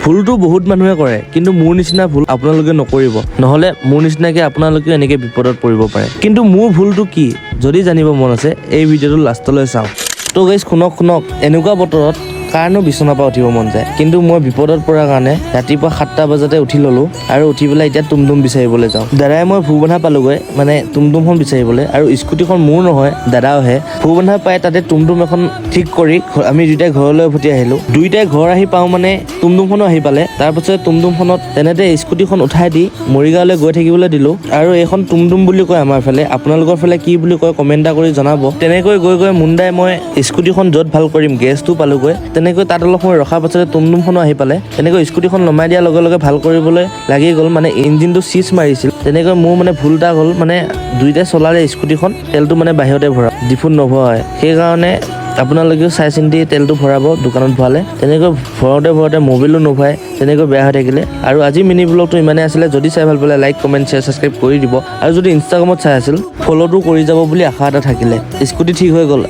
ভুলটো বহুত মানুহে কৰে কিন্তু মোৰ নিচিনা ভুল আপোনালোকে নকৰিব নহলে মোৰ নিচিনাকে আপোনালোকে এনেকে বিপদত পৰিব পাৰে কিন্তু মোৰ ভুলটো কি যদি জানিব মন আছে এই ভিডিঅ'টো লাষ্টলৈ চাওক তো গাইজ শুনক এনেকুৱা বতৰত কাৰণো বিছনাৰ পৰা উঠিব মন যায় কিন্তু মই বিপদত পৰাৰ কাৰণে ৰাতিপুৱা 7টা বজাতে উঠি ললো আৰু উঠি পেলাই এতিয়া টুমটুম বিচাৰিবলৈ যাওঁ দাদাই মই ভুবন্ধা পালোগৈ মানে টুমটুমখন বিচাৰিবলৈ আৰু স্কুটিখন মোৰ নহয় দাদাওহে ভুবন্ধা পাই তাতে টুমটুম এখন ঠিক কৰি আমি দুইটাই ঘৰলৈ উভতি আহিলো দুইটাই ঘৰ আহি পাওঁ মানে টুমটুমখনো আহি পালে তাৰপিছত টুমটুমখনত তেনেতে স্কুটিখন উঠাই দি মৰিগাঁৱলৈ গৈ থাকিবলৈ দিলো আৰু এইখন টুমটুম বুলি কয় আমাৰ ফালে আপোনালোকৰ ফালে কি বুলি কয় কমেণ্ট এটা কৰি জনাব তেনেকৈ গৈ মুণ্ডাই মই স্কুটিখন য'ত ভাল কৰিম গেছটো পালোগৈ তেনেকৈ তাত অলপ সময় ৰখাৰ পাছতে টুমটুমখনো আহি পালে তেনেকৈ স্কুটিখন নমাই দিয়াৰ লগে লগে ভাল কৰিবলৈ লাগি গ'ল মানে ইঞ্জিনটো চিজ মাৰিছিল তেনেকৈ মোৰ মানে ভুল এটা হ'ল মানে দুইটাই চলালে স্কুটিখন তেলটো মানে বাহিৰতে ভৰা ডিফুত নভৰাই সেইকাৰণে আপোনালোকেও চাই চিন্তি তেলটো ভৰাব দোকানত ভৰালে তেনেকৈ ভৰাওঁতে মোবিলো নভৰাই তেনেকৈ বেয়া হৈ থাকিলে আৰু আজি মিনি ব্লগটো ইমানেই আছিলে যদি চাই ভাল পালে লাইক কমেণ্ট শ্বেয়াৰ ছাবস্ক্ৰাইব কৰি দিব আৰু যদি ইনষ্টাগ্ৰামত চাই আছিল ফ'ল'টো কৰি যাব বুলি আশা এটা থাকিলে স্কুটি ঠিক হৈ গ'ল